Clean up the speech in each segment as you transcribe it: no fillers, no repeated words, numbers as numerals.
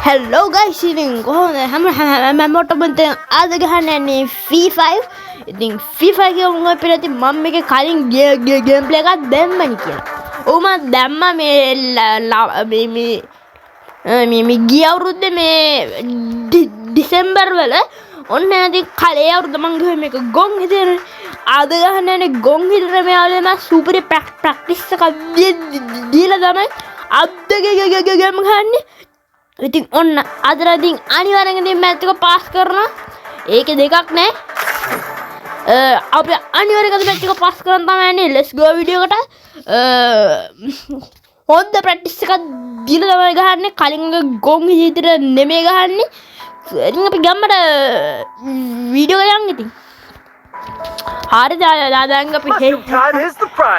Hello guys, ඉතින් කොහොමද හැමෝටම දැන් අද ගහන්න යන්නේ Free Fire. ඉතින් Free Fire කියමු අපිට ඉතින් මම මේකේ කලින් ගේම් ප්ලේ එකක් දැම්මනේ කියලා. ඔව් මම දැම්මා මේ ගිය අවුරුද්දේ මේ දෙසැම්බර් වල ඔන්න ඉතින් කලේ අවුරුද්ද මම ගියේ මේක ගොන් හිතේ අද ගහන්න යන්නේ ගොන් හිතේ මෙයාලේ මම සුපර් ප්‍රැක්ටිස් එකක් දීලා තමයි අද ගේම් ගහන්නේ. ඉතින් ඔන්න අදලා ඉතින් අනිවාර්යෙන් ඉතින් මැච් එක පාස් කරනවා. ඒකේ දෙකක් නැහැ. අපි අනිවාර්යෙන් මැච් එක පාස් කරන් තමයි යන්නේ. let's go වීඩියෝ එකට. හොඳ ප්‍රැක්ටිස් එකක් දීලා තමයි ගහන්නේ. කලින් ගොන් විදිහට නෙමෙයි ගහන්නේ. ඉතින් අපි ගම්මට වීඩියෝ එක යන් ඉතින්. හරි දැන් අපි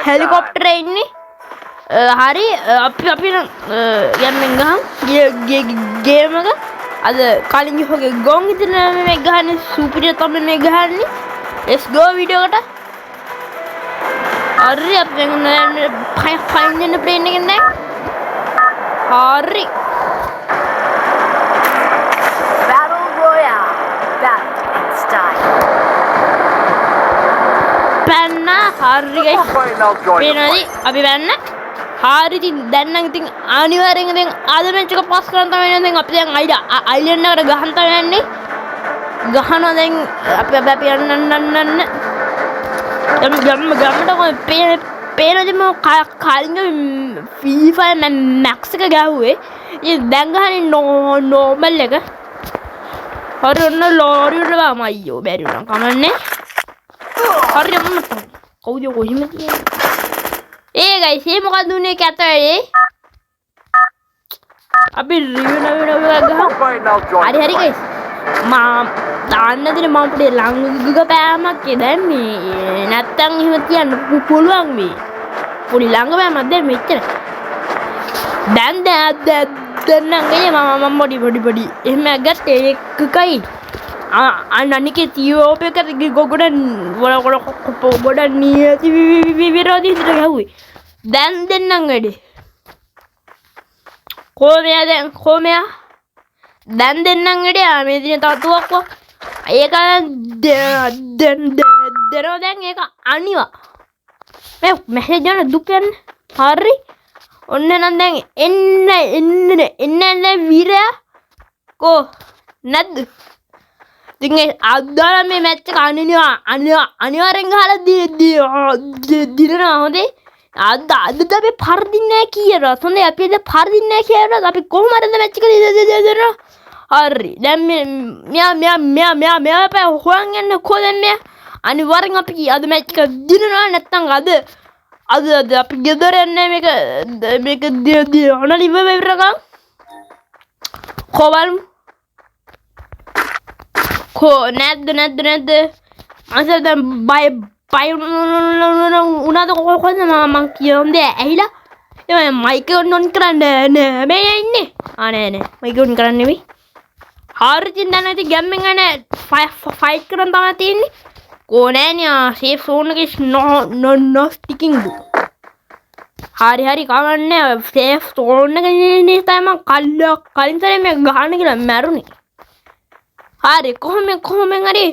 හෙලිකොප්ටරේ ඉන්නේ. hari අපි යන්න ගහමු ගේම් එක අද කලින් ගිහුවේ ගොන් ඉතින් මේ ගහන්නේ සුපිරිය තමයි මේ ගහන්නේ let's go වීඩියෝ එකට හරි අපි දැන් ෆයින් දෙන්න ප්ලේන් එකෙන් දැන් හරි battle royale battle style පැන්නා හරි ගයිස් පේනවද අපි පැන්න හරි ඉතින් දැන් නම් ඉතින් අනිවාර්යෙන් දැන් අද මැච් එක පාස් කරන් තමයි යන්නේ දැන් අපි දැන් අයිලන්ඩ් එකට ගහන්න තමයි යන්නේ ගහනවා දැන් අපි යන්න ගමට පේනද මම කලින් Free Fire Max එක ගහුවේ ඉතින් දැන් ගහන්නේ නෝමල් එක හරි ඔන්න ලෝරියට ගාම අයියෝ බැරි වුණා කමන්නේ හරි මම කවුද කොහෙම තියෙන්නේ guys, ini mau dunia kata ini. Abi review hari guys. Tanda tidak mampu deh langsung juga pamak kita nih. Natang himatian puluang mi. Puli langgar pamak deh meter. Dan nangkanya mama body. Ini agak kekai. Anak ni kita tiup kan gogodan godan ni viradi tergawi. Dan nangade. Komea. Dan nangade ame dini tatu aku. Eka dan eka aniwa. Message jana dukan hari. Onne nandang inna vira ko nad. Tinggal ada me match අනිවාර්යෙන් ගහලා දිනනවා හොඳේ අද අපි පරදින්නේ නැහැ කියලා හොඳේ අපි අද පරදින්නේ නැහැ කියලා අපි කොහොම හරි මැච් එක දෙනවා හරි දැන් මෙයා අපේ හොයන් යන්න කොහෙන්ද මෙයා අනිවාර්යෙන් අපි අද මැච් එක දිනනවා නැත්තම් අද අපි ගෙදර යන්නේ මේක අනලි වෙවරකම් කොවල් නැද්ද අන්සර් දැන් බය උනාද කොහොමද මම කියන්නේ ඇහිලා ඒ මයික් එක ඔන් කරන්න නෑ මේ ඉන්නේ නෑ මයික් ඔන් කරන්න නෙමෙයි හරි ඉතින් දැන් ඉතින් ගෑම්ෙන් යන්නේ ෆයිට් කරන් තමයි තියෙන්නේ කොනෑනියා සේෆ් සෝන් එකේ no sticking හරි කවන්නේ සේෆ් සෝන් එකේ ඉන්නේ තමයි කලින් සැරේ මේ ගහන්න කියලා මැරුණේ hari කොහොම හරි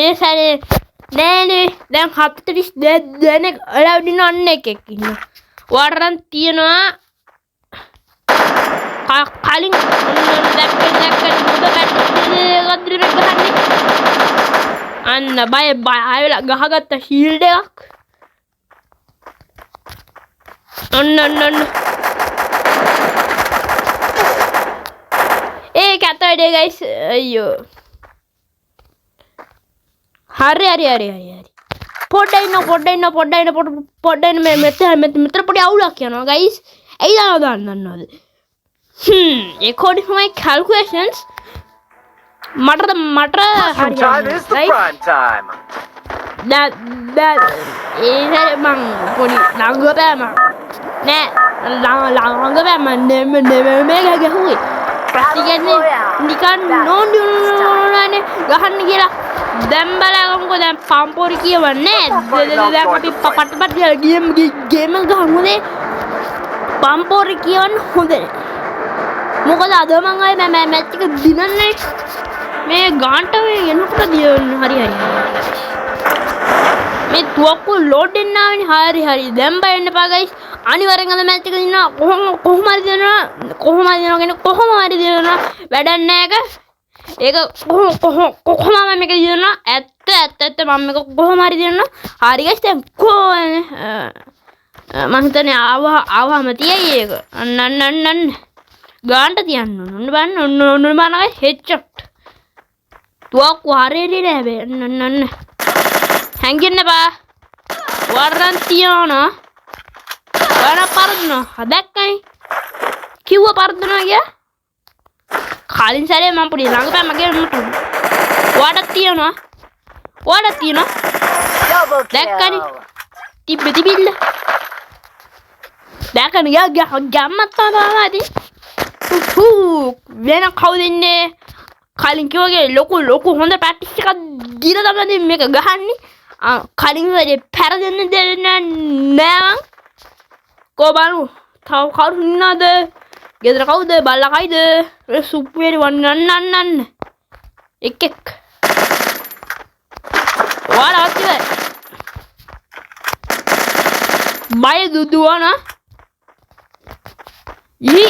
ඒ සැරේ නෑනේ දැන් 42 දෙනෙක් allowed නන්න එකෙක් ඉන්නවා වරන් තියනවා කලින් දැක්ක මුද පැත්තේ ගහන්නේ අන්න බය ආයෙලා ගහගත්ත ෂීල්ඩ් එකක් ඔන්න කැතයිඩේ guys අයියෝ හරි පොඩ්ඩයි මෙතන පොඩි අවුලක් යනවා guys ඇයි දන්නවද according to my calculations මට that ඒ මං පොඩි ළඟපෑම නෑ ළඟපෑම නෙමෙයි ගහුවේ ප්‍රතිගන්නේ නිකන් නෝන්ඩුනේ ගහන්න කියලා දැන් බලගමුකෝ දැන් පම්පෝරි කියවන්නේ දැන් අපි පටපට ගේම් ගහමුනේ පම්පෝරි කියවන්න හොඳ මොකද අද මං ආයේ මැච් එක දිනන්නේ මේ ගාන්ට එනකොට දියන්න හරි මේ තුවක්කු ලෝඩ් වෙන්න ආවනේ හරි දැන් බයන්න එපා ගයිස් අනිවාර්යෙන් අද මැච් එක දිනනවා කොහොම හරි දිනනවා කියන්නේ කොහොම හරි දිනනවා වැඩක් නැහැ ඒක කොහොම මේක දිනනවා ඇත්ත මම මේක කොහොම හරි දිනනවා හරි ගයිස් දැන් මම හිතන්නේ ආවම තියයි ඒක අන්න ගාන්ට තියන්න ඕන බලන්න බලන්න හෙඩ්ෂොට් තුවක්කු හරියට නෑ අන්න හැංගෙන්න එපා වරන් තියනවා වර පරදනවා දැක්කනේ කිව්ව පරදනවා කිය කලින් සැරේ මම පොඩි ළඟපෑ මගේ මුටු වඩක් තියනවා Double දැක්කනේ kill. තිබිල්ල දැක්කනේ ගැම්මත් තමයි වෙන කවුද ඉන්නේ කලින් කිව්වගේ ලොකු හොඳ ප්‍රැක්ටිස් එකක් දීලා තමයි මේක ගහන්නේ කලින් වැඩි පැරදෙන්න දෙන්නේ නෑ කෝ බලමු තව කවුරු ඉන්නවද ගෙදර කවුද බල්ලා කයිද සුප් වේරි වන්නන්න එක් ඔයාලා අත්තිද බය දුදුවන ඊ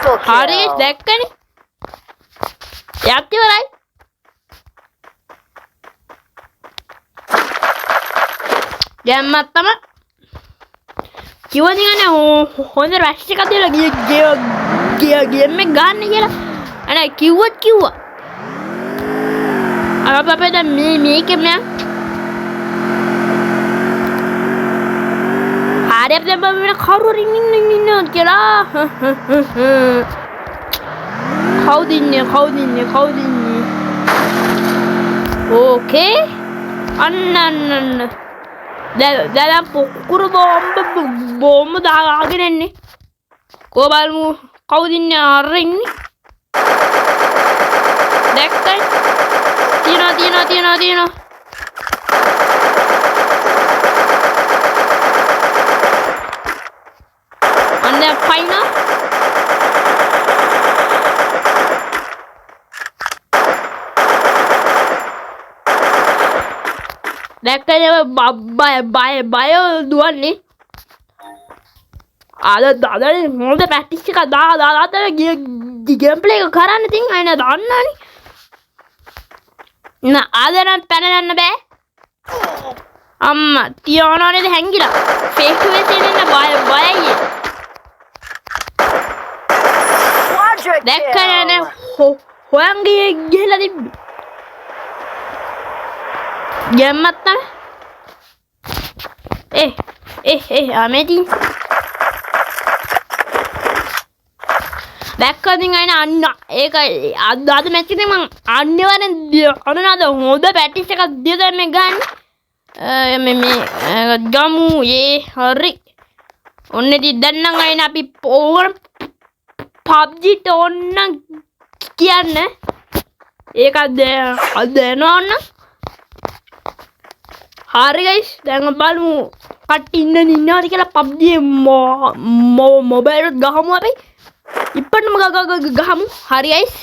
Triple හරි kill. දැක්කනේ යත් ඉවරයි ගැම්මත් තමයි කිව්වද නේද හොඳ රැෂ් එකක් දීලා ගේම් එක ගන්න කියලා අනේ කිව්වා අපේ දැන් මේකේ මම හරි අපි දැන් බලමු කවුරු ඉන්නවද කියලා කවුද ඉන්නේ ඕකේ අන්න දැන් පොකුරු බෝම්බ දාගෙන එන්නේ කෝ බලමු කවුද ඉන්නේ අර ඉන්නේ දැක්කයි තියනවා අන්න පයින්නා දැක්කනේ බය දුවන්නේ අද හොඳ ප්‍රැක්ටිස් එකක් දාලා ගේම් ප්ලේ එක කරන්න ඉතින් අයින දන්නනේ අද නම් පැන යන්න බෑ අම්මා තියනවා නේද හැංගිලා ෆේස් ටු ෆේස් එන්න බයයි Quadra දැක්කනේ kill. හොයන් ගිහලා තිබ්බේ ගැම්මත් තමයි අමෙති දැක්කදින් අයින අන්න ඒක අද මැච් එකේ මං අනිවාර්යෙන් අනනද හොඳ ප්‍රැක්ටිස් එකක් දීලා මේ ගන්න මේ ගමු හරි ඔන්න ඉතින් දැන් නම් අයින අපි ඕන PUBG ට ඕන්න කියන්න ඒක දෙනවන්න හරි ගයිස් දැන් බලමු කට්ටිය ඉන්නවද කියලා PUBG මොබයිල් එකත් ගහමු අපි ඉප්පටම ගහමු හරි ගයිස්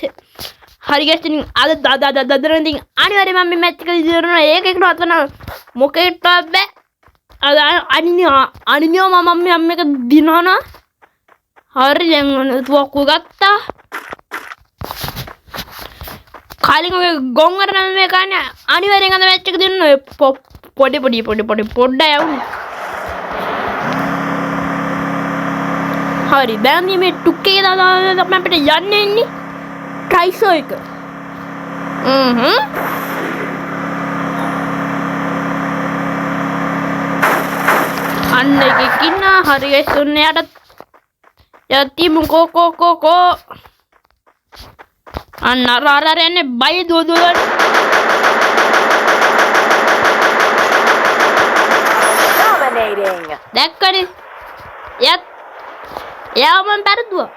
ඉතින් අද ඉතින් අනිවාර්යයෙන් මම මේ මැච් එක දිනනවා ඒකකට අතන මොකේට බෑ අද අනිනියෝ මම මේක දිනනවා හරි දැන් තුවක්කු ගත්තා කලින් ඔය ගොංගර නම් මේ කන්නේ අනිවාර්යෙන් අද මැච් එක දිනන පොඩි පොඩ්ඩයි යවුනේ හරි දැන් මේ ටුක් එකේ දාලා අපි අපිට යන්න ඉන්නේ ට්‍රයිසෝ එක අන්න එකක් ඉන්න හරි ගයිස් ඔන්න යතිමු කෝ අන්න අර යන්නේ බය දුවලා Dominating. දැක්කනේ එයාම පෙරදුවා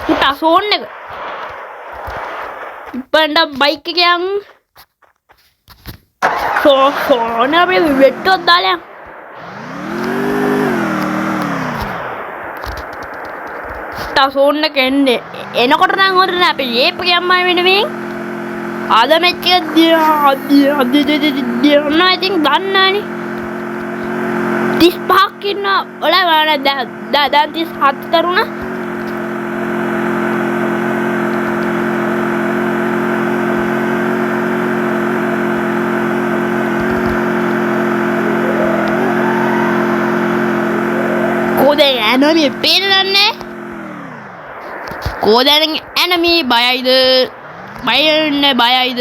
පුටා සෝන් එක ඉපන්ඩ බයික් එක යන් සෝන අපි වෙට්ටොත් දාලා පොට්ටා සෝන්න කෙන්නේ එනකොට නම් හොරන අපි ඒප යම්මයි වෙනවෙන් අද මැච් එක දියන්න ඉතින් දන්නනේ 35ක් ඉන්න ඔලවන දැන් 37 තරුණ Koden enemy පේනන්නේ Koden enemy බයයිද බයයිද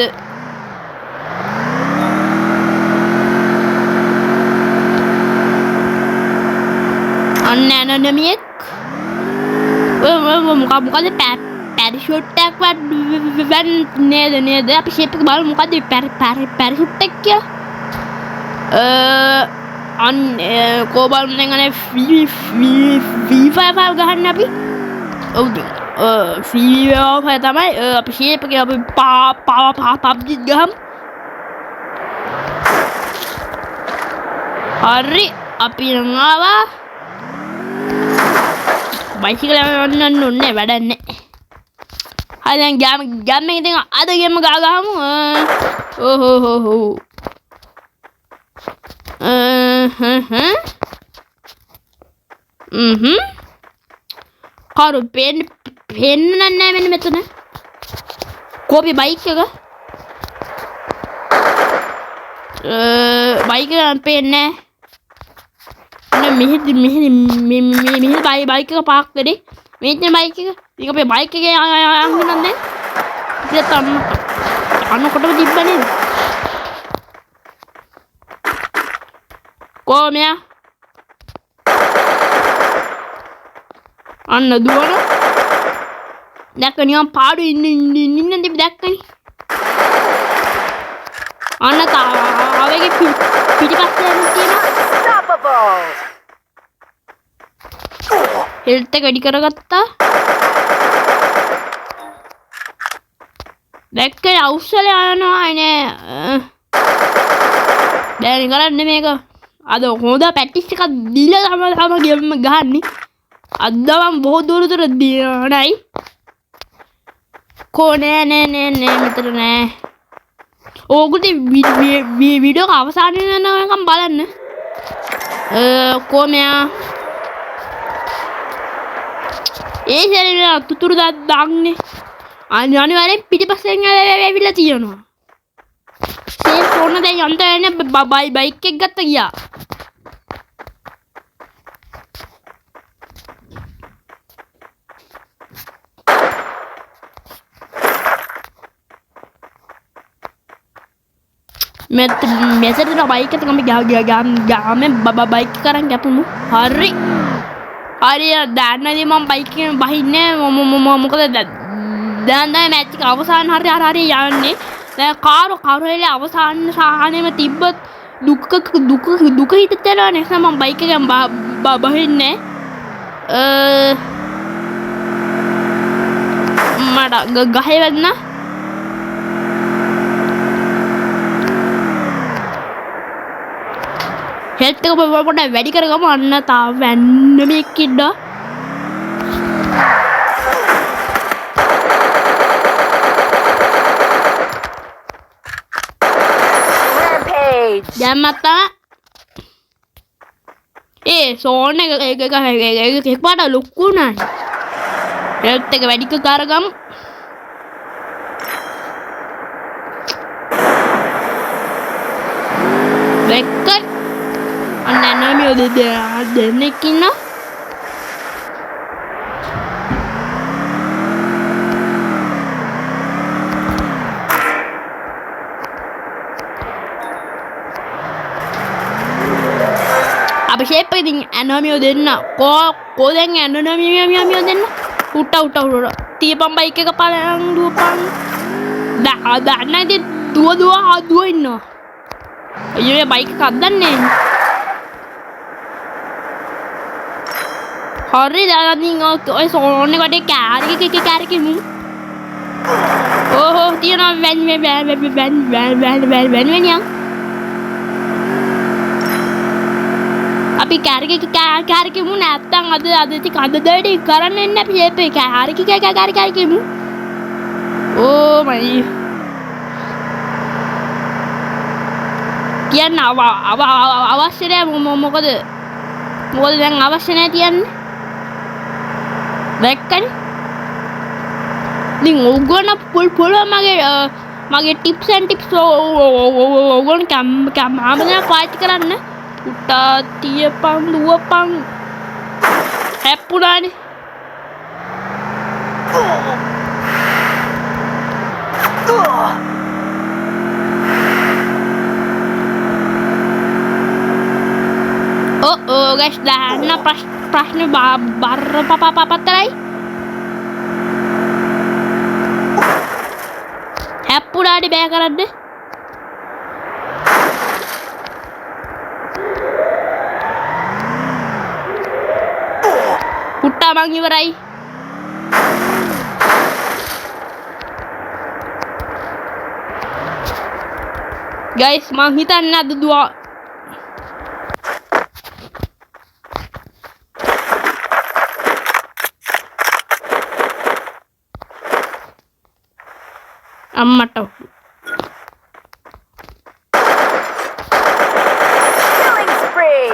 අන්න enemy එක මොකද පැරිෂූට් එකක් වන් නේද අපි ෂේප් එක බලමු මොකද පැරිෂූට් එක කියලා අන්න කෝබල් නැගනේ FIFA ගහන්න අපි ඔව් FIFA තමයි අපි ෂේප් එක අපි PUBG ගහමු හරි අපි ආවා බයිසිකල් යන්න ඕනේ වැඩක් නැහැ හරි දැන් ගෑම ඉතින් අද ගේම ගහමු ඕහෝ කරු පෙන්නන්නේ නැහැ මෙන්න මෙතන කෝපි බයික් එක බයික් එක පෙන්නේ නැහැ මෙහෙ බයික් එක පාක් කරේ මේ බයික් එක ඉතින් අපේ බයික් එකේ යන්නේ නැහැ ඉතින් අන්නකොටම තිබ්බනේ කොහොමයා අන්න දුවන දැක්ක නිකන් පාඩු ඉන්න තිබි දැක්කනේ අන්න තාවගේ පිටිපස්සේ යන්න තියෙනවා Unstoppable. හෙල්ත් එක වැඩි කරගත්තා දැක්කේ අවුස්සල යනවා නේ දැන් කරන්නේ මේක අද හොඳ පැටිස් එකක් දීලා තමයි ගේම් ගහන්නේ අද මම බොහෝ දුරට දිනයි කොනේ නේ මෙතන නෑ ඕගොල්ලෝ වීඩියෝ එක අවසානයේ යනකම් බලන්න කොමයා ඒ සැරේ තුතුරු දාන්නේ අනිවාර්යෙන් පිටිපස්සෙන් ඇවිල්ලා තියෙනවා සේම් ෆෝන් දැන් යන්ත යන්නේ බයික් එක ගත්ත ගියා මෙතන බයික් එක තමයි ගාමේ බයික් කරන් ගපමු හරි දාන්නදී මම බයික් එකෙන් බහින්නේ මොකද දැන් මැච් එක අවසාන හරි යන්නේ දැන් කාරෝ වෙලේ අවසාන සාහනෙම තිබ්බත් දුක හිතෙනවා නේ මම බයික් එකෙන් බහින්නේ මට ගහේ වැදුනා හෙල්ත් එක පොඩ්ඩක් වැඩි කරගමු අන්න තාම වැන්න මේක ඉද්දා Rampage. දැන් මත්තා සෝන් එක එකපාරට ලොකු වුණානේ හෙල්ත් එක වැඩි කරගමු දැක්ක අන්න නමියෝ දෙන්නෙක් ඉන්නවා අපි ෂේප් එක ඉතින් ඇනමියෝ දෙන්න කෝ දැන් ඇනමියෝ දෙන්න උට තියපන් බයික් එක පලයන් දුවපන් දන්න ඉතින් දුව ඉන්නවා අයියෝ බයික් එකක් දන්නේ හරි දැන් ඔය සෝන් එකට කෑරි ඕහෝ තියනවා වැන් අපි කැරකිමු නැත්තම් අද ඉතින් අද දෙඩි කරන්න එන්න අපි ඒපේ කැරකිමු ඕ මයි කියන්න අවශ්‍ය නැහැ මොකද දැන් අවශ්‍ය නැහැ තියන්නේ දැක්කනේ ඉතින් ඕගොල්ලෝ පුළුවන් මගේ ටිප්ස් ඇන්ඩ් ටිප්ස් ඕගොල්ලෝ කැමරා ෆයිට් කරන්න උටා තියපන් දුවපන් හැප්පුණානේ guys දාන්න ප්‍රශ්න බරපතලයි හැප්පුණානේ බෑ කරන්න පුට්ටා මං ඉවරයි guys මං හිතන්නේ අද දුවා අම්මට Killing spree.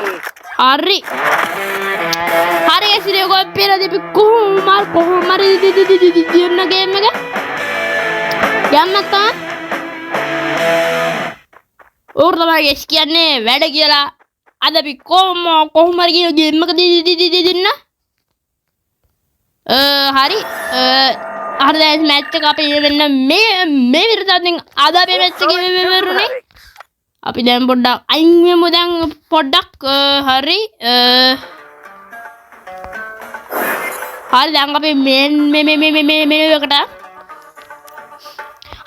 හරි guys ඉතින් ඔයගොල්ලෝ පෙර දෙපි කොහොම හරි දින්න ගේම් එක යන්න නැත්තම් ඕර තමයි guys කියන්නේ වැඩ කියලා අද අපි කොහොම හරි ගේම් එක දින්න හරි දැන් මැච් එක අපි වෙන්න මේ විතරකින් අද අපි මැච් එක ඉවරුනේ අපි දැන් පොඩ්ඩක් අයින් වෙමු දැන් පොඩ්ඩක් හරි දැන් අපි මේ එකට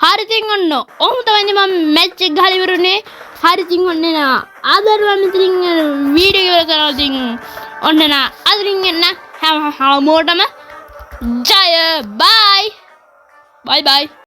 හරි ඉතින් ඔන්න ඔහොම තමයි මම මැච් එක ගහලා ඉවරුනේ හරි ඉතින් ඔන්න නා ආදරවන්න ඉතින් වීඩියෝ එක කරලා ඉතින් ඔන්න නා අදින් එන්න හැමෝටම Jaya, bye. Bye bye.